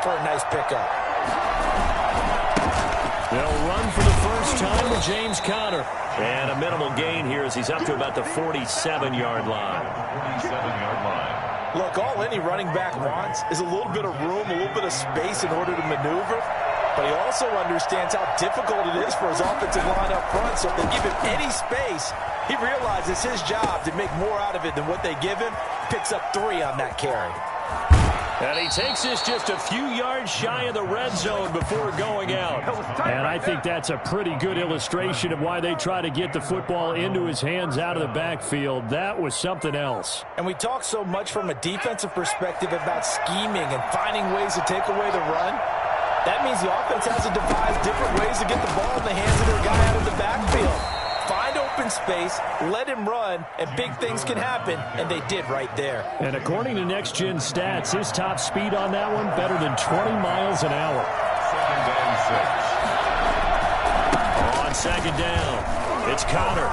for a nice pickup. They'll run for the first time with James Conner. And a minimal gain here as he's up to about the 47-yard line. 47-yard line. Look, all any running back wants is a little bit of room, a little bit of space in order to maneuver. But he also understands how difficult it is for his offensive line up front. So if they give him any space, he realizes his job to make more out of it than what they give him. Picks up 3 on that carry. And he takes this just a few yards shy of the red zone before going out. And I think that's a pretty good illustration of why they try to get the football into his hands out of the backfield. That was something else. And we talk so much from a defensive perspective about scheming and finding ways to take away the run. That means the offense has to devise different ways to get the ball in the hands of their guy out of the backfield. Find open space, let him run, and big things can happen, and they did right there. And according to Next Gen Stats, his top speed on that one better than 20 miles an hour. Second down, it's Conner.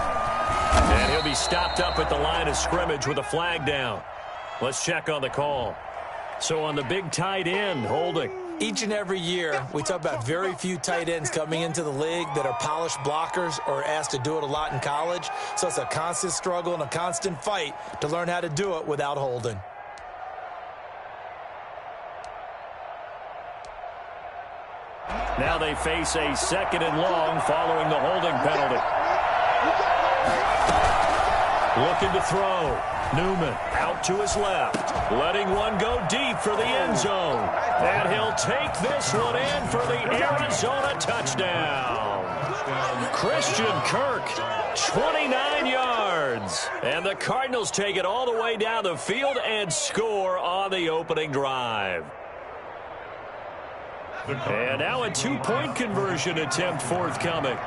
And he'll be stopped up at the line of scrimmage with a flag down. Let's check on the call. So on the big tight end, holding. Each and every year, we talk about very few tight ends coming into the league that are polished blockers or asked to do it a lot in college. So it's a constant struggle and a constant fight to learn how to do it without holding. Now they face a 2nd and long following the holding penalty. Looking to throw. Newman out to his left, letting one go deep for the end zone. And he'll take this one in for the Arizona touchdown. Christian Kirk, 29 yards. And the Cardinals take it all the way down the field and score on the opening drive. And now a 2-point conversion attempt forthcoming.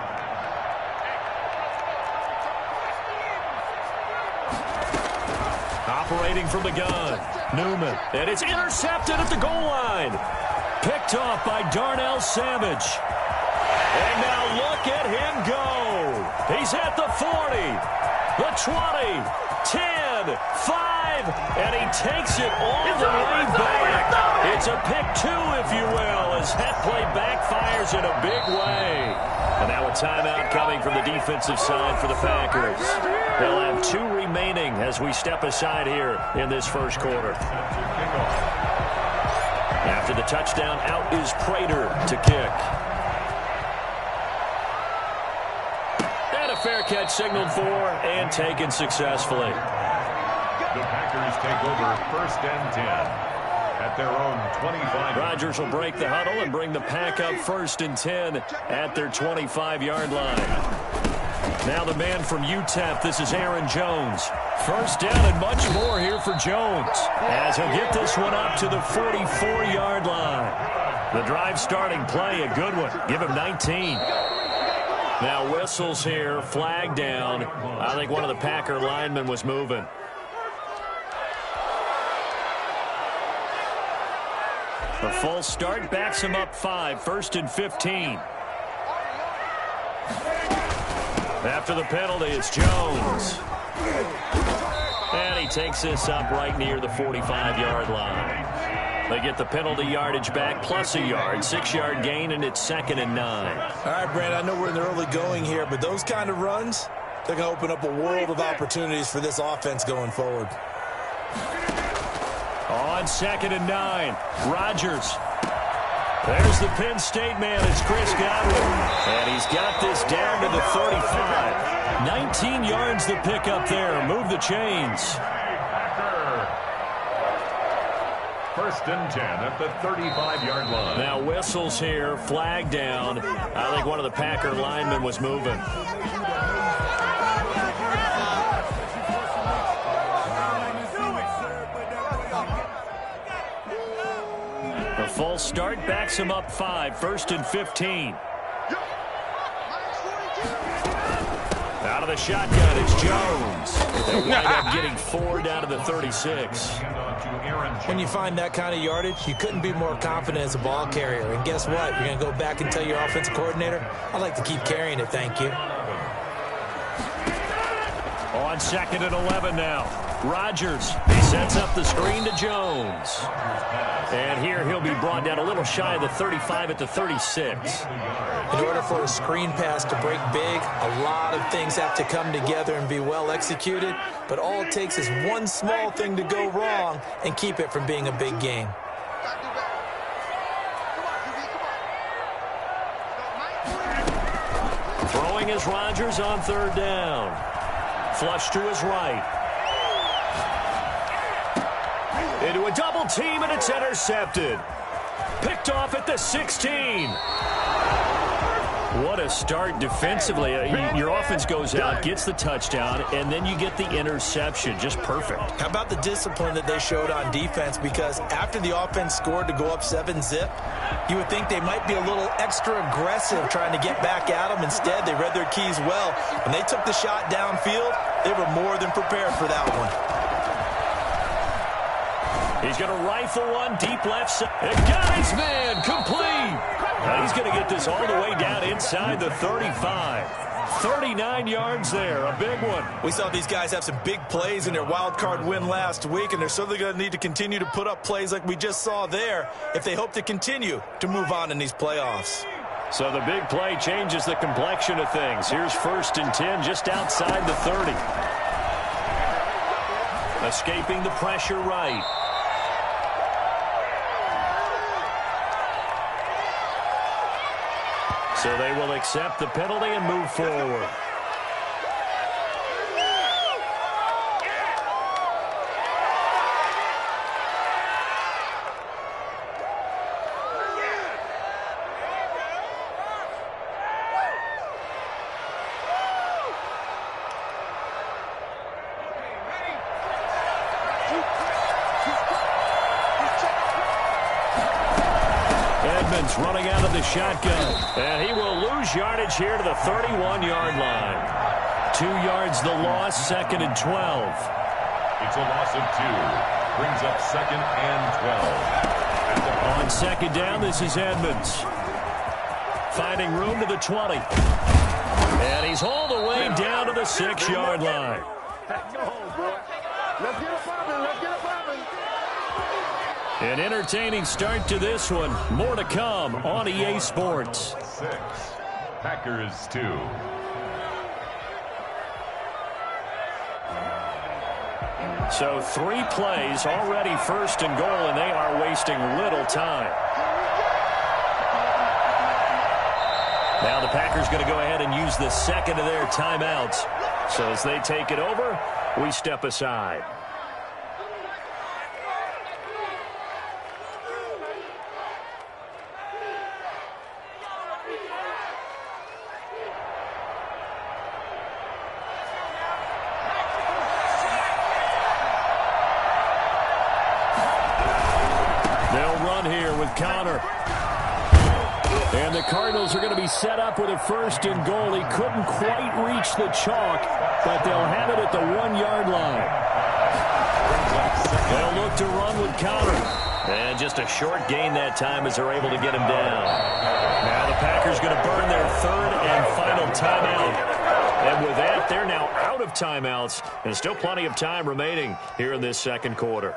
Operating from the gun, Newman. And it's intercepted at the goal line. Picked off by Darnell Savage. And now look at him go. He's at the 40, the 20, 10, 5, and he takes it all the way back. It's a pick 2, if you will, as that play backfires in a big way. And now a timeout coming from the defensive side for the Packers. They'll have 2 remaining as we step aside here in this first quarter. After the touchdown, out is Prater to kick. And a fair catch signaled for and taken successfully. The Packers take over 1st and 10. At their own 25. Rodgers will break the huddle and bring the pack up 1st and 10 at their 25-yard line. Now the man from UTEP, this is Aaron Jones. First down and much more here for Jones as he'll get this one up to the 44-yard line. The drive starting play, a good one. Give him 19. Now whistles here, flag down. I think one of the Packer linemen was moving. The full start backs him up 5, 1st and 15. After the penalty, it's Jones. And he takes this up right near the 45-yard line. They get the penalty yardage back plus a yard, 6-yard gain, and it's 2nd and 9. All right, Brandon, I know we're in the early going here, but those kind of runs, they're going to open up a world of opportunities for this offense going forward. On 2nd and 9, Rodgers. There's the Penn State man. It's Chris Godwin. And he's got this down to the 35. 19 yards to pick up there. Move the chains. 1st and 10 at the 35-yard line. Now whistles here, flag down. I think one of the Packer linemen was moving. The full start backs him up 5, 1st and 15. Out of the shotgun, it's Jones. They wind up getting 4 down to the 36. When you find that kind of yardage, you couldn't be more confident as a ball carrier. And guess what? You're going to go back and tell your offensive coordinator, I'd like to keep carrying it, thank you. On 2nd and 11 now. Rodgers, he sets up the screen to Jones. And here he'll be brought down a little shy of the 35 at the 36. In order for a screen pass to break big, a lot of things have to come together and be well executed. But all it takes is one small thing to go wrong and keep it from being a big game. Throwing is Rodgers on third down. Flush to his right. Into a double team, and it's intercepted. Picked off at the 16. What a start defensively. Your offense goes out, gets the touchdown, and then you get the interception. Just perfect. How about the discipline that they showed on defense? Because after the offense scored to go up 7-zip, you would think they might be a little extra aggressive trying to get back at them. Instead, they read their keys well. When they took the shot downfield, they were more than prepared for that one. He's going to rifle one deep left side. It got his man complete. Now he's going to get this all the way down inside the 35. 39 yards there, a big one. We saw these guys have some big plays in their wild card win last week, and they're certainly going to need to continue to put up plays like we just saw there if they hope to continue to move on in these playoffs. So the big play changes the complexion of things. Here's 1st and 10 just outside the 30. Escaping the pressure right. So they will accept the penalty and move forward. Edmonds running out of the shotgun. And he will lose yardage here to the 31-yard line. 2 yards the loss, 2nd and 12. It's a loss of 2. Brings up 2nd and 12. On 2nd down, this is Edmonds. Finding room to the 20. And he's all the way down to the 6-yard line. Go home, boy. Let's get it popping. Let's get it popping. An entertaining start to this one. More to come on EA Sports. 6. Packers 2. So 3 plays, already 1st and goal, and they are wasting little time. Now the Packers going to go ahead and use the 2nd of their timeouts. So as they take it over, we step aside. Counter. And the Cardinals are going to be set up with a 1st and goal. He couldn't quite reach the chalk, but they'll have it at the 1-yard line. They'll look to run with Counter. And just a short gain that time as they're able to get him down. Now the Packers going to burn their 3rd and final timeout. And with that, they're now out of timeouts. And still plenty of time remaining here in this 2nd quarter.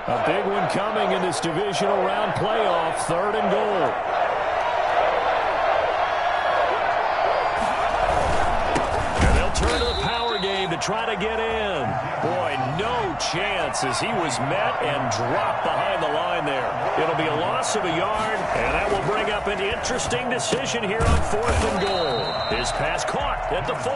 A big one coming in this divisional round playoff, 3rd and goal. And they'll turn to the power game to try to get in. Boy, no chance as he was met and dropped behind the line there. It'll be a loss of a yard, and that will bring up an interesting decision here on 4th and goal. His pass caught at the 4.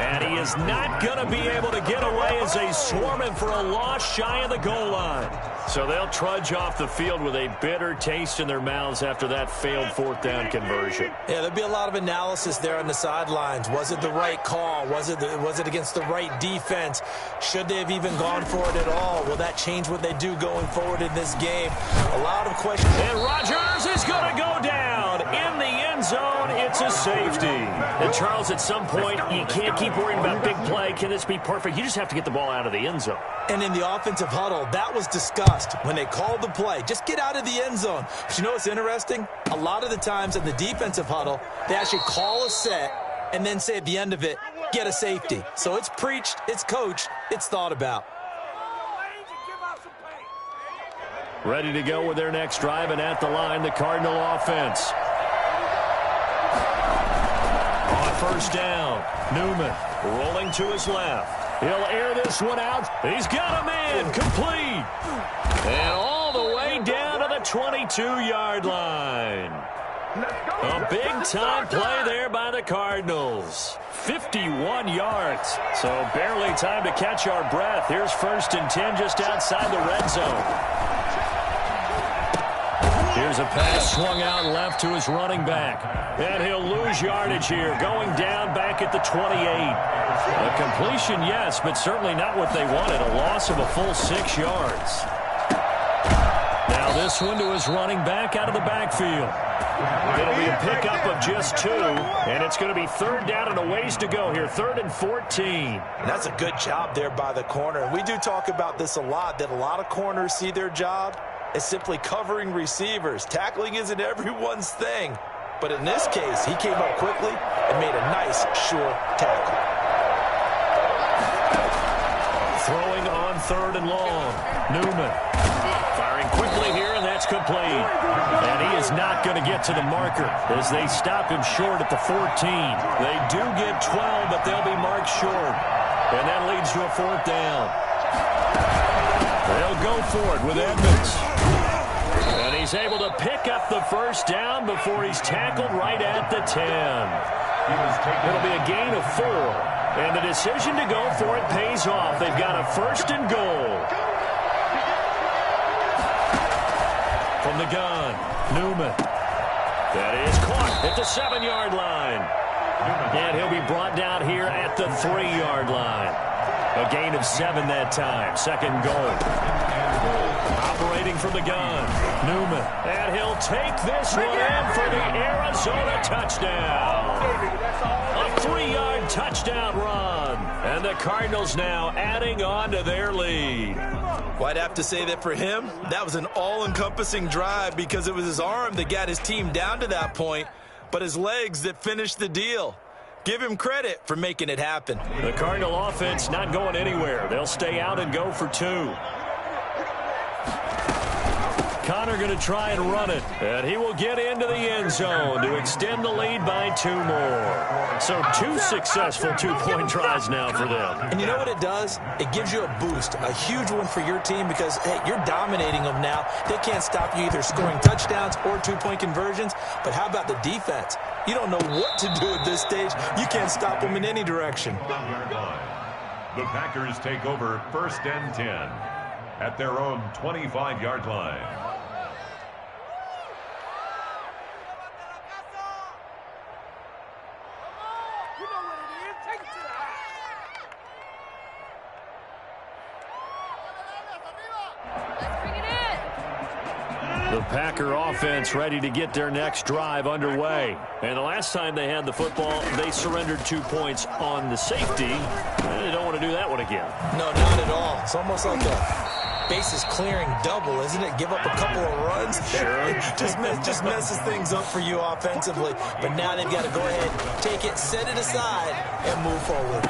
And he is not going to be able to get away as they swarm him for a loss shy of the goal line. So they'll trudge off the field with a bitter taste in their mouths after that failed 4th down conversion. Yeah, there'll be a lot of analysis there on the sidelines. Was it the right call? Was it against the right defense? Should they have even gone for it at all? Will that change what they do going forward in this game? A lot of questions. And Rodgers is going to go down in the end zone. It's a safety. And, Charles, at some point, you can't keep worrying about big play. Can this be perfect? You just have to get the ball out of the end zone. And in the offensive huddle, that was discussed when they called the play. Just get out of the end zone. But you know what's interesting? A lot of the times in the defensive huddle, they actually call a set and then say at the end of it, get a safety. So it's preached, it's coached, it's thought about. Ready to go with their next drive, and at the line, the Cardinal offense. On first down, Newman rolling to his left. He'll air this one out. He's got a man, complete. And all the way down to the 22-yard line. A big-time play there by the Cardinals. 51 yards. So barely time to catch our breath. Here's 1st and 10 just outside the red zone. Here's a pass swung out left to his running back. And he'll lose yardage here, going down back at the 28. A completion, yes, but certainly not what they wanted. A loss of a full 6 yards. Now this one to his running back out of the backfield. It'll be a pickup of just 2, and it's going to be 3rd down and a ways to go here, 3rd and 14. And that's a good job there by the corner. We do talk about this a lot, that a lot of corners see their job as simply covering receivers. Tackling isn't everyone's thing. But in this case, he came up quickly and made a nice, sure tackle. Throwing on 3rd and long. Newman firing quickly here, and that's complete. And he is not going to get to the marker as they stop him short at the 14. They do get 12, but they'll be marked short. And that leads to a 4th down. They'll go for it with Edmonds. And he's able to pick up the 1st down before he's tackled right at the 10. It'll be a gain of 4. And the decision to go for it pays off. They've got a 1st and goal. From the gun, Newman. That is caught at the 7-yard line. And he'll be brought down here at the 3-yard line. A gain of 7 that time. 2nd goal. Operating from the gun, Newman. And he'll take this one in for the Arizona touchdown. A 3-yard touchdown run. And the Cardinals now adding on to their lead. Well, I'd have to say that for him, that was an all-encompassing drive because it was his arm that got his team down to that point, but his legs that finished the deal. Give him credit for making it happen. The Cardinal offense not going anywhere. They'll stay out and go for 2. Connor going to try and run it, and he will get into the end zone to extend the lead by 2 more. So 2 successful 2-point tries now for them. And you know what it does? It gives you a boost, a huge one for your team because, hey, you're dominating them now. They can't stop you either scoring touchdowns or 2-point conversions. But how about the defense? You don't know what to do at this stage. You can't stop them in any direction. The Packers take over 1st and 10 at their own 25-yard line. The Packer offense ready to get their next drive underway. And the last time they had the football, they surrendered 2 points on the safety. They don't want to do that one again. No, not at all. It's almost like a bases clearing double, isn't it? Give up a couple of runs. Sure. just messes things up for you offensively. But now they've got to go ahead, take it, set it aside, and move forward.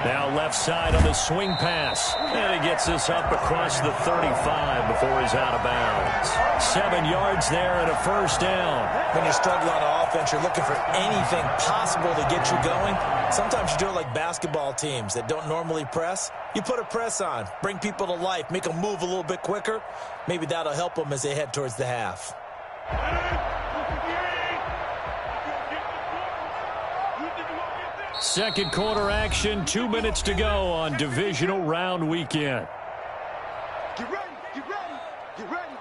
Now left side on the swing pass. And he gets this up across the 35 before he's out of bounds. 7 yards there and a 1st down. When you're struggling on offense, you're looking for anything possible to get you going. Sometimes you do it like basketball teams that don't normally press. You put a press on, bring people to life, make them move a little bit quicker. Maybe that'll help them as they head towards the half. Second quarter action, 2 minutes to go on divisional round weekend. Get ready, get ready, get ready.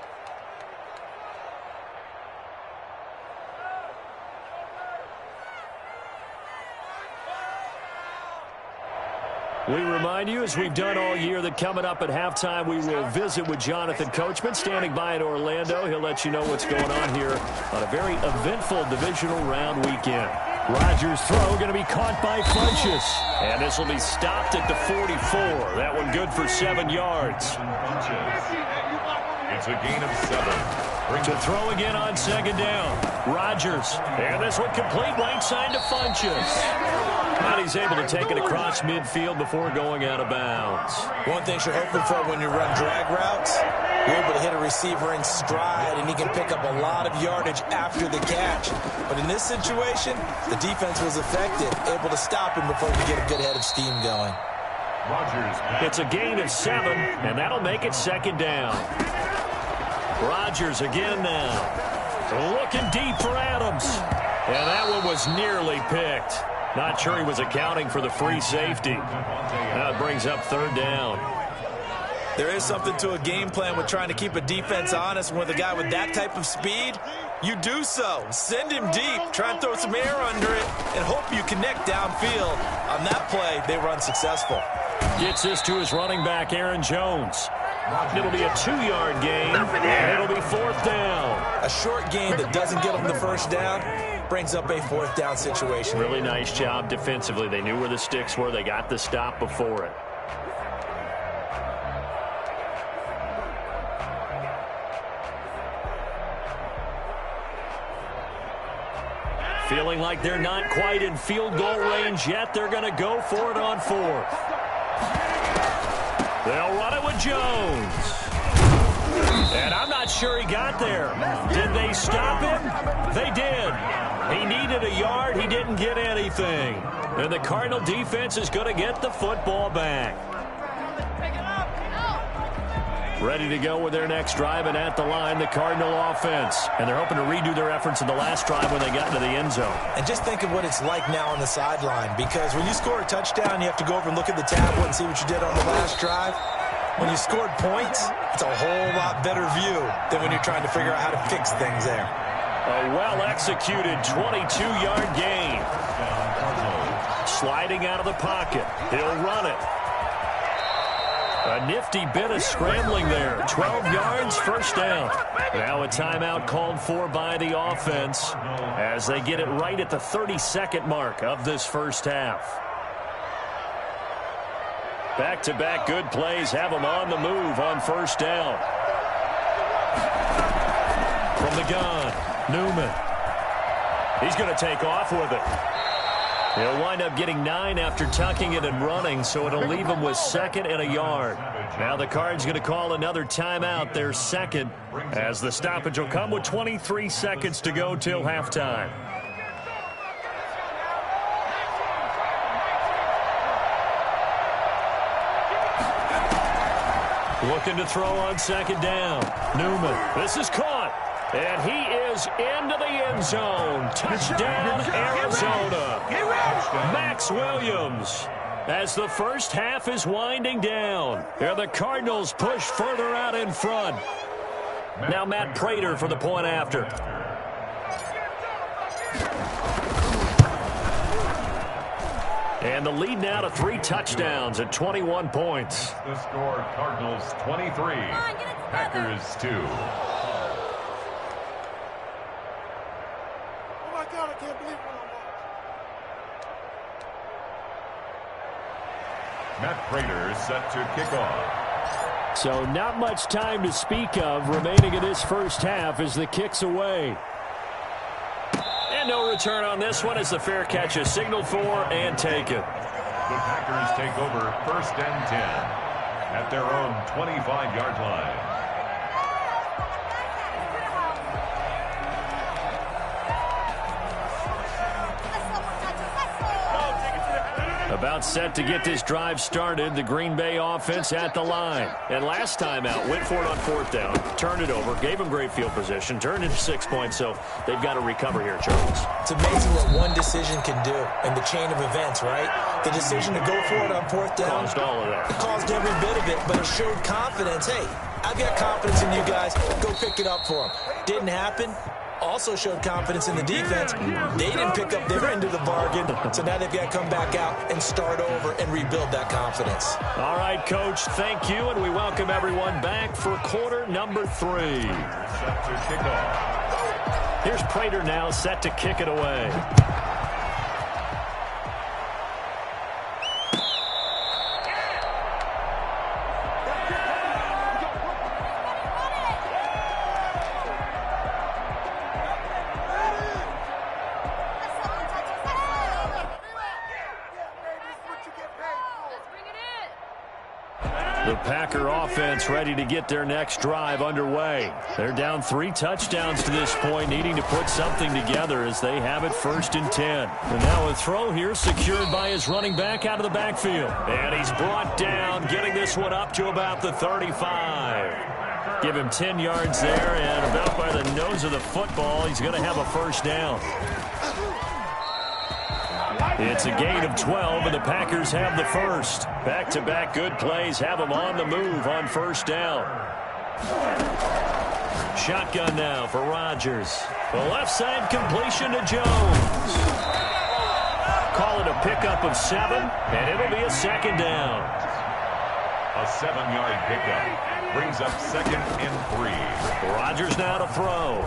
We remind you, as we've done all year, that coming up at halftime, we will visit with Jonathan Coachman, standing by in Orlando. He'll let you know what's going on here on a very eventful divisional round weekend. Rodgers' throw going to be caught by Funchess. And this will be stopped at the 44. That one good for 7 yards. It's a gain of 7. To throw again on second down. Rodgers. And this one complete right side to Funchess. And he's able to take it across midfield before going out of bounds. One thing you're hoping for when you run drag routes, you're able to hit a receiver in stride, and he can pick up a lot of yardage after the catch. But in this situation, the defense was effective, able to stop him before he could get a good head of steam going. Rodgers. It's a gain of 7, and that'll make it second down. Rodgers again now. Looking deep for Adams. And that one was nearly picked. Not sure he was accounting for the free safety. Now it brings up third down. There is something to a game plan with trying to keep a defense honest. With a guy with that type of speed, you do so. Send him deep. Try and throw some air under it and hope you connect downfield. On that play, they were unsuccessful. Gets this to his running back, Aaron Jones. It'll be a 2-yard gain, and it'll be fourth down. A short gain that doesn't get them the first down brings up a fourth down situation. Really nice job defensively. They knew where the sticks were. They got the stop before it. Feeling like they're not quite in field goal range yet. They're going to go for it on fourth. They'll run it with Jones. And I'm not sure he got there. Did they stop him? They did. He needed a yard. He didn't get anything. And the Cardinal defense is going to get the football back. Ready to go with their next drive, and at the line, the Cardinal offense. And they're hoping to redo their efforts in the last drive when they got into the end zone. And just think of what it's like now on the sideline, because when you score a touchdown, you have to go over and look at the tablet and see what you did on the last drive. When you scored points, it's a whole lot better view than when you're trying to figure out how to fix things there. A well-executed 22-yard gain. Sliding out of the pocket. He'll run it. A nifty bit of scrambling there. 12 yards, first down. Now a timeout called for by the offense as they get it right at the 32nd mark of this first half. Back-to-back good plays have them on the move on first down. From the gun, Newman. He's going to take off with it. He'll wind up getting 9 after tucking it and running, so it'll leave him with 2nd and a yard. Now the Cards going to call another timeout, their second, as the stoppage will come with 23 seconds to go till halftime. Looking to throw on second down. Newman. This is caught. And he is into the end zone. Touchdown, Arizona. Max Williams. As the first half is winding down. And the Cardinals push further out in front. Now Matt Prater for the point after. And the lead now to 3 touchdowns at 21 points. The score, Cardinals 23, Packers 2. God, I can't believe what I'm Matt Prater is set to kick off. So not much time to speak of remaining in this first half as the kick's away. And no return on this one as the fair catch is signaled for and taken. The Packers take over 1st and 10 at their own 25-yard line. About set to get this drive started, the Green Bay offense at the line. And last time out, went for it on 4th down, turned it over, gave them great field position, turned into 6 points, so they've got to recover here, Charles. It's amazing what one decision can do in the chain of events, right? The decision to go for it on 4th down. Caused all of that. It caused every bit of it, but it showed confidence. Hey, I've got confidence in you guys. Go pick it up for them. Didn't happen. also showed confidence in the defense. They didn't pick up their end of the bargain, so now they've got to come back out and start over and rebuild that confidence. All right, Coach, thank you, and we welcome everyone back for quarter number 3. Set to kick off. Here's Prater now set to kick it away. The Packer offense ready to get their next drive underway. They're down 3 touchdowns to this point, needing to put something together as they have it 1st and 10. And now a throw here secured by his running back out of the backfield. And he's brought down, getting this one up to about the 35. Give him 10 yards there, and about by the nose of the football, he's going to have a 1st down. It's a gain of 12, and the Packers have the 1st. Back-to-back good plays have them on the move on 1st down. Shotgun now for Rodgers. The left side completion to Jones. Call it a pickup of 7, and it'll be a 2nd down. A 7-yard pickup brings up 2nd and 3. Rodgers now to throw.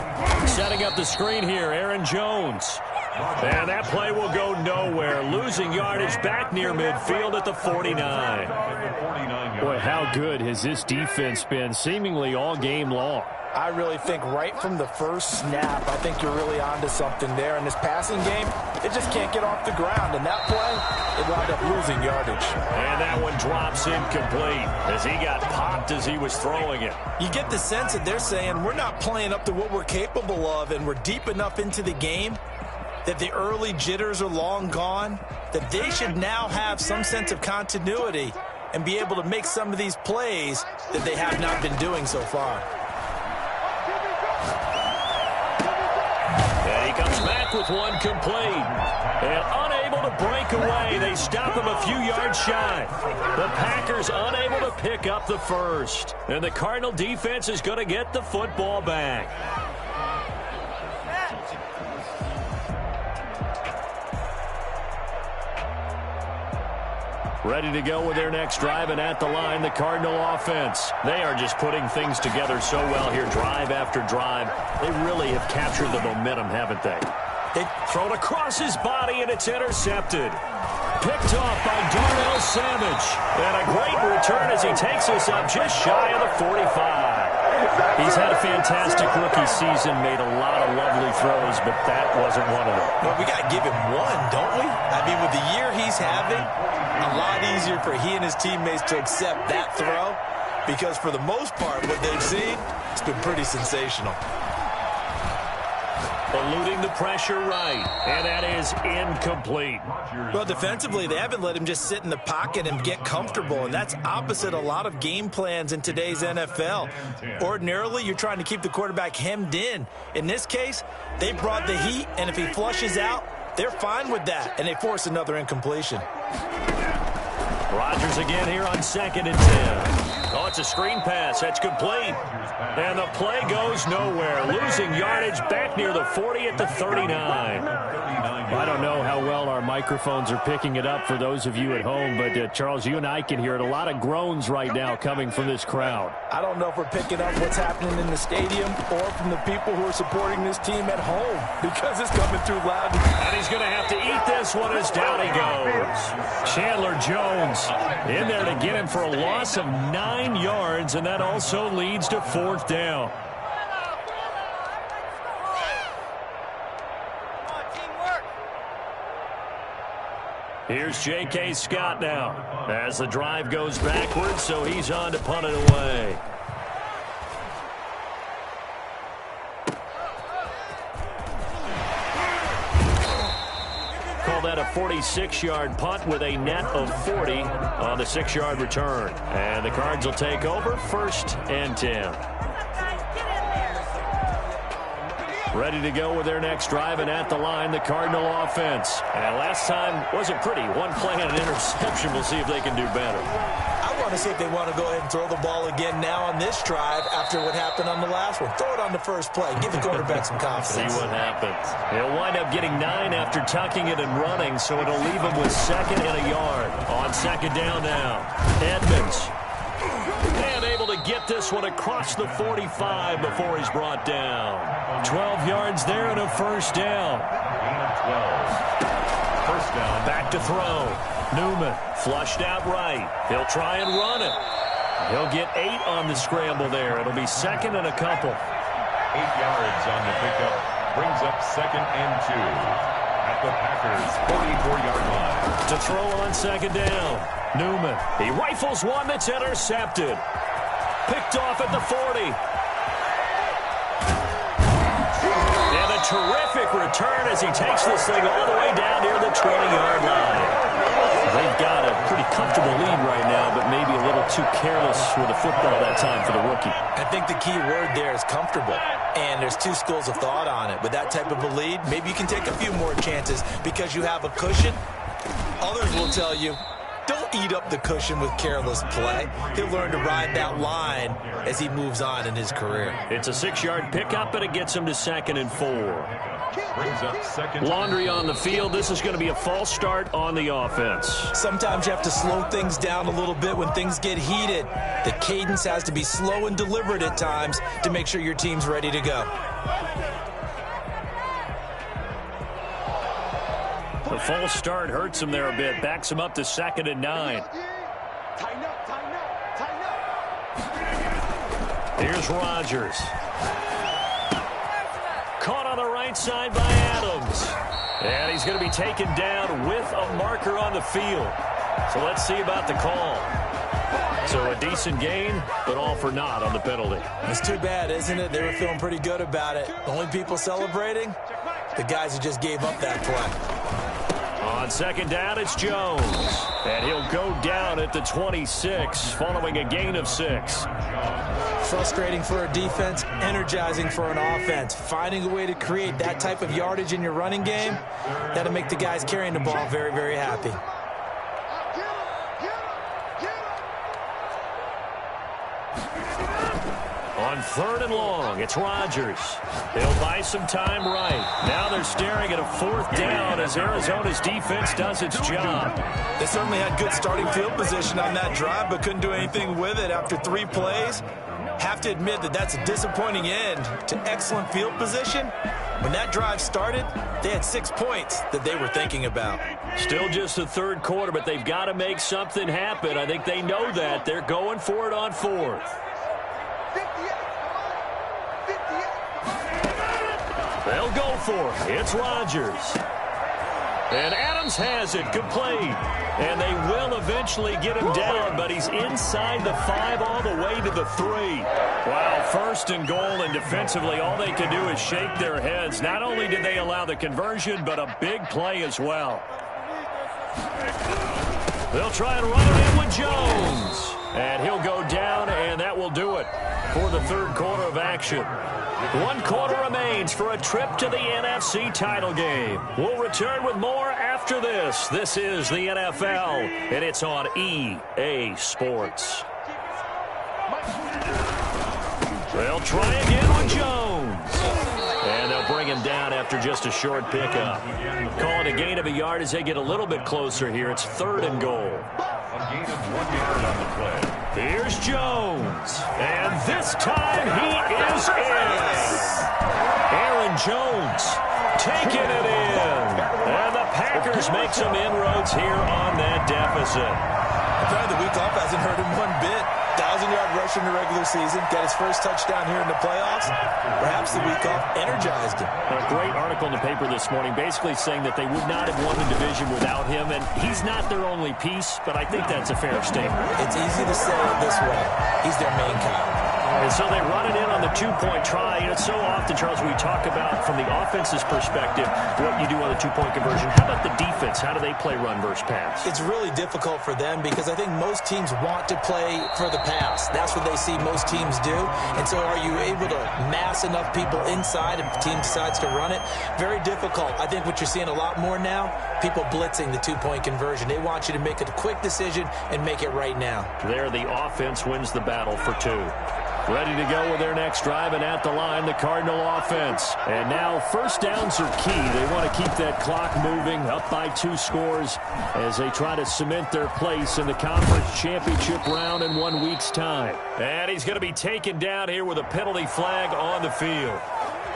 Setting up the screen here, Aaron Jones. And that play will go nowhere. Losing yardage back near midfield at the 49. Boy, how good has this defense been seemingly all game long? I really think right from the first snap, I think you're really onto something there. In this passing game, it just can't get off the ground. And that play, it wound up losing yardage. And that one drops incomplete as he got popped as he was throwing it. You get the sense that they're saying we're not playing up to what we're capable of, and we're deep enough into the game that the early jitters are long gone, that they should now have some sense of continuity and be able to make some of these plays that they have not been doing so far. And he comes back with one complete. And unable to break away, they stop him a few yards shy. The Packers unable to pick up the 1st. And the Cardinal defense is going to get the football back. Ready to go with their next drive, and at the line, the Cardinal offense. They are just putting things together so well here, drive after drive. They really have captured the momentum, haven't they? They've thrown across his body, and it's intercepted. Picked off by Darnell Savage. And a great return as he takes this up just shy of the 45. He's had a fantastic rookie season, made a lot of lovely throws, but that wasn't one of them. Well, we got to give him one, don't we? I mean, with the year he's having, a lot easier for he and his teammates to accept that throw, because for the most part, what they've seen, it's been pretty sensational. Eluding the pressure right, and that is incomplete. Well, defensively, they haven't let him just sit in the pocket and get comfortable, and that's opposite a lot of game plans in today's NFL. Ordinarily, you're trying to keep the quarterback hemmed in. In this case, they brought the heat, and if he flushes out, they're fine with that, and they force another incompletion. Rodgers again here on 2nd and 10. Oh, it's a screen pass. That's complete. And the play goes nowhere. Losing yardage back near the 40 at the 39. I don't know how well our microphones are picking it up for those of you at home, but Charles, you and I can hear it. A lot of groans right now coming from this crowd. I don't know if we're picking up what's happening in the stadium or from the people who are supporting this team at home, because it's coming through loud. And he's going to have to eat this one as down he goes. Chandler Jones in there to get him for a loss of 9 yards, and that also leads to 4th down. Here's J.K. Scott now as the drive goes backwards, so he's on to punt it away. Call that a 46-yard punt with a net of 40 on the 6-yard return. And the Cards will take over 1st and 10. Ready to go with their next drive, and at the line, the Cardinal offense. And last time wasn't pretty. One play and an interception. We'll see if they can do better. I want to see if they want to go ahead and throw the ball again now on this drive after what happened on the last one. Throw it on the first play. Give the quarterback some confidence. See what happens. He'll wind up getting 9 after tucking it and running, so it'll leave him with 2nd and a yard. On 2nd down now, Edmonds. And able to get this one across the 45 before he's brought down. 12 yards there and a first down. Gain of 12. First down. Back to throw. Newman flushed out right. He'll try and run it. He'll get 8 on the scramble there. It'll be 2nd and a couple. 8 yards on the pickup. Brings up 2nd and 2. At the Packers' 44-yard line. To throw on 2nd down. Newman. He rifles one that's intercepted. Picked off at the 40. And a terrific return as he takes this thing all the way down near the 20-yard line. They've got a pretty comfortable lead right now, but maybe a little too careless with the football that time for the rookie. I think the key word there is comfortable. And there's 2 schools of thought on it. With that type of a lead, maybe you can take a few more chances because you have a cushion. Others will tell you, don't eat up the cushion with careless play. He'll learn to ride that line as he moves on in his career. It's a 6-yard pickup, and it gets him to 2nd and 4. Brings up 2nd. Laundry on the field. This is going to be a false start on the offense. Sometimes you have to slow things down a little bit when things get heated. The cadence has to be slow and deliberate at times to make sure your team's ready to go. The false start hurts him there a bit. Backs him up to 2nd and 9. Here's Rodgers. Caught on the right side by Adams. And he's going to be taken down with a marker on the field. So let's see about the call. So a decent gain, but all for naught on the penalty. It's too bad, isn't it? They were feeling pretty good about it. The only people celebrating, the guys who just gave up that play. On 2nd down, it's Jones. And he'll go down at the 26, following a gain of 6. Frustrating for a defense, energizing for an offense. Finding a way to create that type of yardage in your running game, that'll make the guys carrying the ball very, very happy. On 3rd and long, it's Rodgers. They'll buy some time right. Now they're staring at a 4th down as Arizona's defense does its job. They certainly had good starting field position on that drive, but couldn't do anything with it after 3 plays. Have to admit that that's a disappointing end to excellent field position. When that drive started, they had 6 points that they were thinking about. Still just the 3rd quarter, but they've got to make something happen. I think they know that. They're going for it on 4th. They'll go for it. It's Rodgers. And Adams has it complete. And they will eventually get him down, but he's inside the 5 all the way to the 3. Wow, 1st and goal, and defensively all they can do is shake their heads. Not only did they allow the conversion, but a big play as well. They'll try and run it in with Jones. And he'll go down, and that will do it for the 3rd quarter of action. 1 quarter remains for a trip to the NFC title game. We'll return with more after this. This is the NFL, and it's on EA Sports. They'll try again with Jones. And they'll bring him down after just a short pickup. Calling a gain of a yard as they get a little bit closer here. It's 3rd and goal. A gain of 1 yard on the play. Here's Jones. And this time he is in. Aaron Jones taking it in. And the Packers make some inroads here on that deficit. Apparently the week off hasn't hurt him one bit. 1,000-yard rush in the regular season. Got his first touchdown here in the playoffs. Perhaps the week off energized him. A great article in the paper this morning basically saying that they would not have won the division without him. And he's not their only piece, but I think that's a fair statement. It's easy to say it this way. He's their main guy. And so they run it in on the two-point try. And it's so often, Charles, we talk about from the offense's perspective what you do on the two-point conversion. How about the defense? How do they play run versus pass? It's really difficult for them because I think most teams want to play for the pass. That's what they see most teams do. And so are you able to mass enough people inside if the team decides to run it? Very difficult. I think what you're seeing a lot more now, people blitzing the two-point conversion. They want you to make a quick decision and make it right now. There, the offense wins the battle for two. Ready to go with their next drive, and at the line, the Cardinal offense. And now first downs are key. They want to keep that clock moving, up by 2 scores as they try to cement their place in the conference championship round in 1 week's time. And he's going to be taken down here with a penalty flag on the field.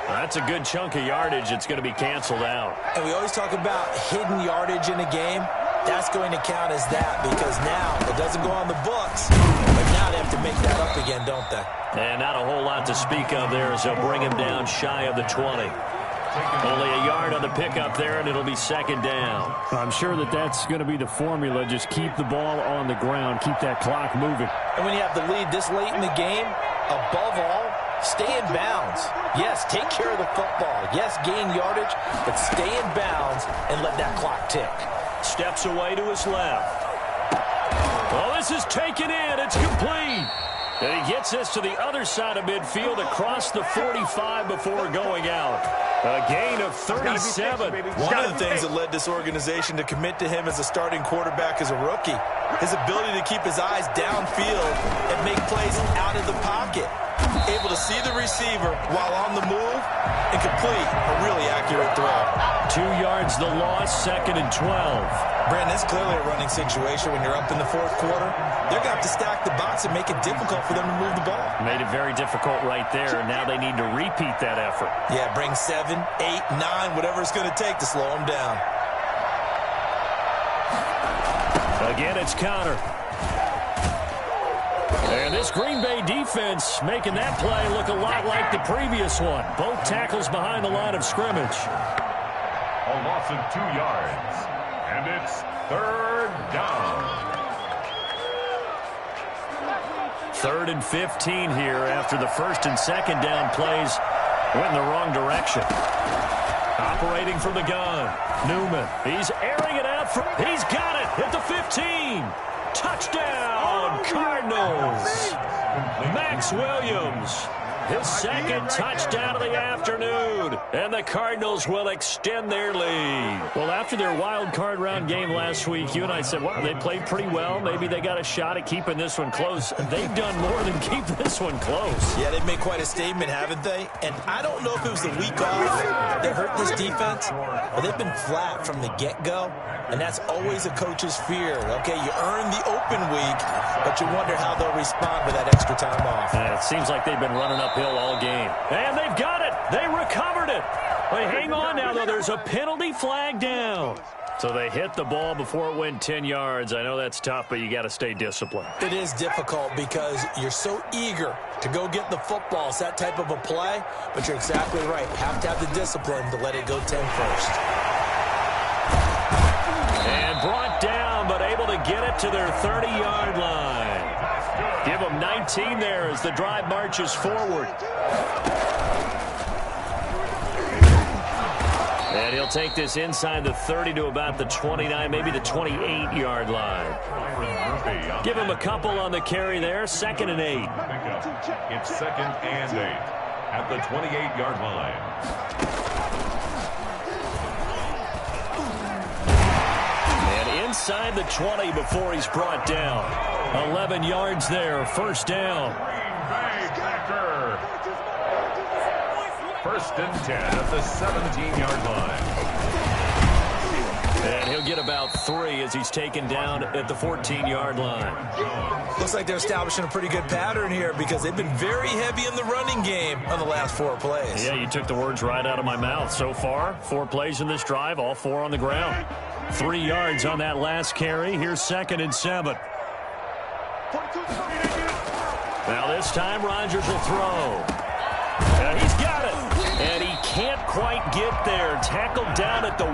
That's a good chunk of yardage. It's going to be canceled out. And we always talk about hidden yardage in a game. That's going to count as that because now it doesn't go on the books, but now they have to make that up again, don't they? And not a whole lot to speak of there as they'll bring him down shy of the 20. Only a yard on the pickup there, and it'll be second down. I'm sure that's going to be the formula. Just keep the ball on the ground, keep that clock moving. And when you have the lead this late in the game, above all, stay in bounds. Yes, take care of the football. Yes, gain yardage, but stay in bounds and let that clock tick. Steps away to his left. Oh, this is taken in. It's complete. And he gets this to the other side of midfield across the 45 before going out. A gain of 37. One of the things that led this organization to commit to him as a starting quarterback as a rookie, his ability to keep his eyes downfield and make plays out of the pocket. Able to see the receiver while on the move and complete a really accurate throw. 2 yards the loss, 2nd and 12. Brandon, it's clearly a running situation when you're up in the 4th quarter. They're going to have to stack the box and make it difficult for them to move the ball. Made it very difficult right there, and now they need to repeat that effort. Yeah, bring 7, 8, 9, whatever it's going to take to slow them down. Again, it's Conner. And this Green Bay defense making that play look a lot like the previous one. Both tackles behind the line of scrimmage. A loss of 2 yards. And it's 3rd down. 3rd and 15 here after the 1st and 2nd down plays went in the wrong direction. Operating from the gun, Newman. He's airing it out. He's got it at the 15. Touchdown, Cardinals. Max Williams, his 2nd touchdown of the afternoon. And the Cardinals will extend their lead. Well, after their wild card round game last week, you and I said, wow, they played pretty well. Maybe they got a shot at keeping this one close. They've done more than keep this one close. Yeah, they've made quite a statement, haven't they? And I don't know if it was the week off that hurt this defense, but they've been flat from the get-go. And that's always a coach's fear. Okay, you earn the open week, but you wonder how they'll respond with that extra time off. And it seems like they've been running uphill all game. And they've got it. They recovered it. But hang on now, though. There's a penalty flag down. So they hit the ball before it went 10 yards. I know that's tough, but you got to stay disciplined. It is difficult because you're so eager to go get the football. It's that type of a play, but you're exactly right. You have to have the discipline to let it go 10 first. And brought down, but able to get it to their 30-yard line. Give them 19 there as the drive marches forward. And he'll take this inside the 30 to about the 29, maybe the 28-yard line. Give him a couple on the carry there, 2nd and 8. It's 2nd and 8 at the 28-yard line. Inside the 20 before he's brought down. 11 yards there, 1st down. Green Bay Packer. 1st and 10 at the 17-yard line. And he'll get about 3 as he's taken down at the 14-yard line. Looks like they're establishing a pretty good pattern here because they've been very heavy in the running game on the last 4 plays. Yeah, you took the words right out of my mouth. So far, 4 plays in this drive, all 4 on the ground. 3 yards on that last carry. Here's 2nd and 7. Now this time Rodgers will throw. He's got it. And he can't quite get there. Tackled down at the 1.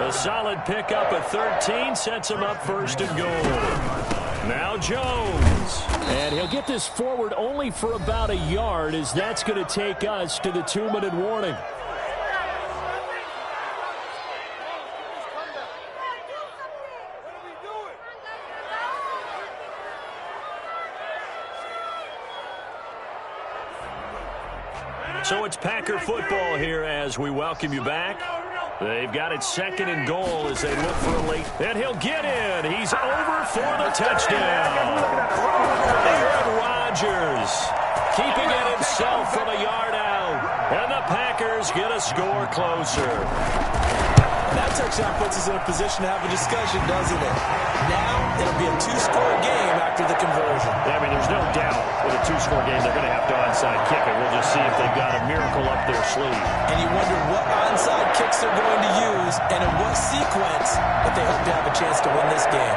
A solid pickup at 13 sets him up first and goal. Now Jones. And he'll get this forward only for about a yard, as that's going to take us to the 2-minute warning. So it's Packer football here as we welcome you back. They've got it 2nd and goal as they look for a late. And he'll get in. He's over for the touchdown. Aaron Rodgers keeping it himself from a yard out. And the Packers get a score closer. That touchdown puts us in a position to have a discussion, doesn't it? Now it'll be a 2-score game after the conversion. Yeah, I mean, there's no doubt with a 2-score game they're going to have to onside kick it. We'll just see if they've got a miracle up their sleeve. And you wonder what onside kicks they're going to use and in what sequence if they hope to have a chance to win this game.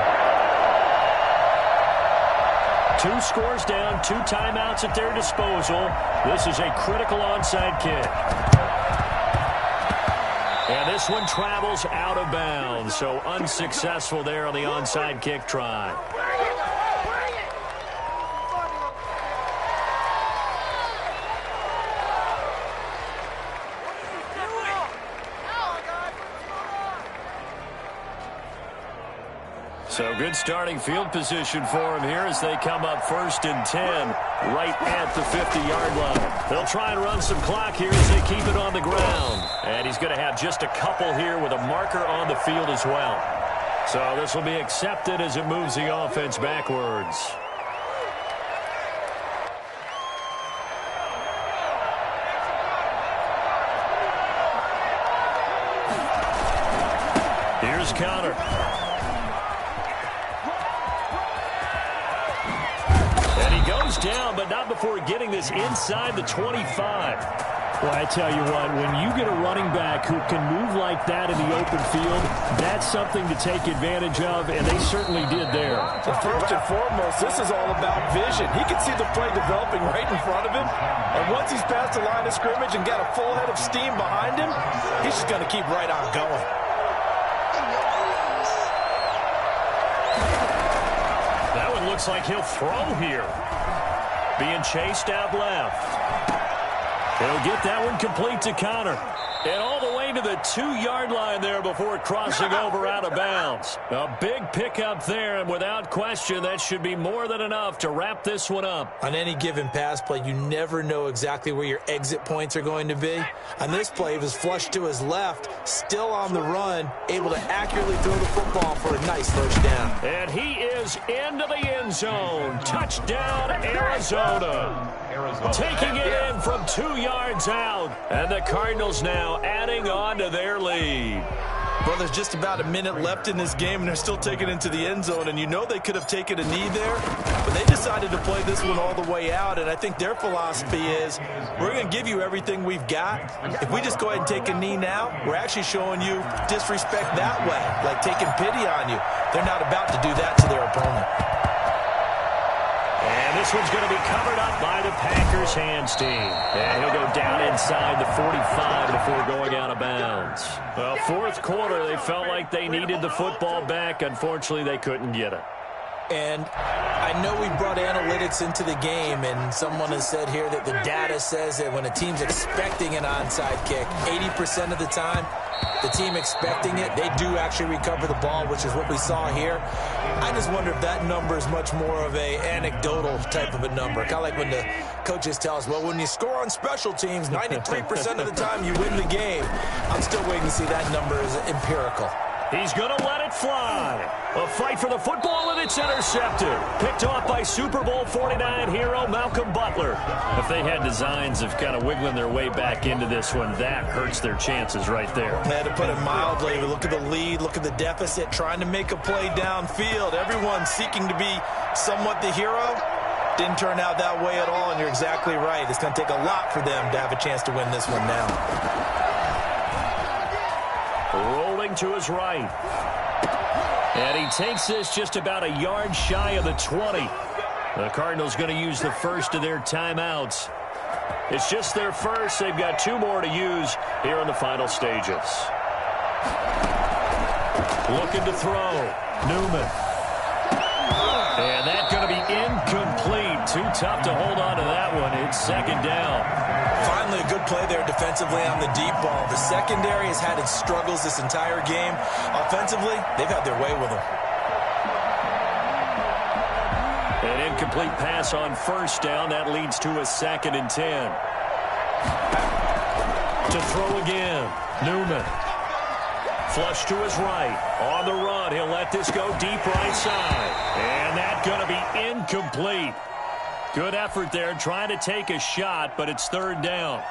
2 scores down, 2 timeouts at their disposal. This is a critical onside kick. And this one travels out of bounds, so unsuccessful there on the onside kick try. So good starting field position for him here as they come up 1st and 10 right at the 50-yard line. They'll try and run some clock here as they keep it on the ground. And he's going to have just a couple here with a marker on the field as well. So this will be accepted as it moves the offense backwards. Here's Connor. Goes down, but not before getting this inside the 25. Well, I tell you what, when you get a running back who can move like that in the open field, that's something to take advantage of, and they certainly did there. Well, first and foremost, this is all about vision. He can see the play developing right in front of him, and once he's past the line of scrimmage and got a full head of steam behind him, he's just going to keep right on going. That one looks like he'll throw here. Being chased out left. He'll get that one complete to Connor. And all the way to the 2-yard line there before crossing over out of bounds. A big pickup there, and without question, that should be more than enough to wrap this one up. On any given pass play, you never know exactly where your exit points are going to be. On this play, he was flushed to his left, still on the run, able to accurately throw the football for a nice first down. And he is into the end zone. Touchdown, Arizona. Taking it in from 2 yards out. And the Cardinals now adding on to their lead. Well, there's just about a minute left in this game, and they're still taking it into the end zone. And you know they could have taken a knee there, but they decided to play this one all the way out. And I think their philosophy is, we're going to give you everything we've got. If we just go ahead and take a knee now, we're actually showing you disrespect that way, like taking pity on you. They're not about to do that to their opponent. And this one's going to be covered up by the Packers hands team. And he'll go down inside the 45 before going out of bounds. Well, 4th quarter, they felt like they needed the football back. Unfortunately, they couldn't get it. And I know we brought analytics into the game, and someone has said here that the data says that when a team's expecting an onside kick, 80% of the time, the team expecting it, they do actually recover the ball, which is what we saw here. I just wonder if that number is much more of a anecdotal type of a number. Kind of like when the coaches tell us, well, when you score on special teams, 93% of the time you win the game. I'm still waiting to see that number is empirical. He's going to let it fly. A fight for the football, and it's intercepted. Picked off by Super Bowl 49 hero Malcolm Butler. If they had designs of kind of wiggling their way back into this one, that hurts their chances right there. They had to put it mildly. Look at the lead, look at the deficit, trying to make a play downfield. Everyone seeking to be somewhat the hero. Didn't turn out that way at all, and you're exactly right. It's going to take a lot for them to have a chance to win this one now. Rolling to his right. And he takes this just about a yard shy of the 20. The Cardinals going to use the first of their timeouts. It's just their first. They've got 2 more to use here in the final stages. Looking to throw. Newman. And that's going to be incomplete. Too tough to hold on to that one. It's second down. Finally, a good play there defensively on the deep ball. The secondary has had its struggles this entire game. Offensively, they've had their way with them. An incomplete pass on first down. That leads to a 2nd and 10. To throw again. Newman. Flush to his right. On the run. He'll let this go deep right side. And that's going to be incomplete. Good effort there trying to take a shot, but it's 3rd down.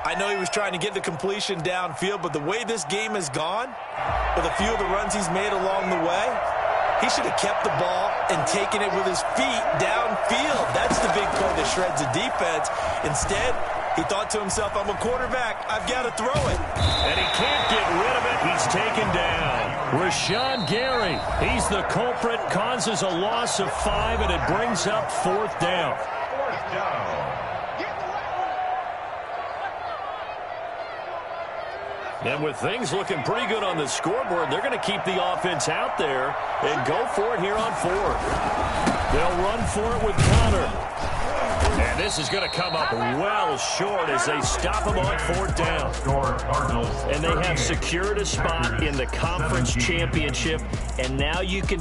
I know he was trying to get the completion downfield, but the way this game has gone, with a few of the runs he's made along the way, he should have kept the ball and taken it with his feet downfield. That's the big play that shreds the defense. Instead, he thought to himself, I'm a quarterback. I've got to throw it. And he can't get rid of it. He's taken down. Rashawn Gary, he's the culprit, causes a loss of 5, and it brings up 4th down. 4th down. And with things looking pretty good on the scoreboard, they're going to keep the offense out there and go for it here on 4th. They'll run for it with Connor. And this is going to come up well short as they stop him on 4th down. And they have secured a spot in the conference championship, and now you can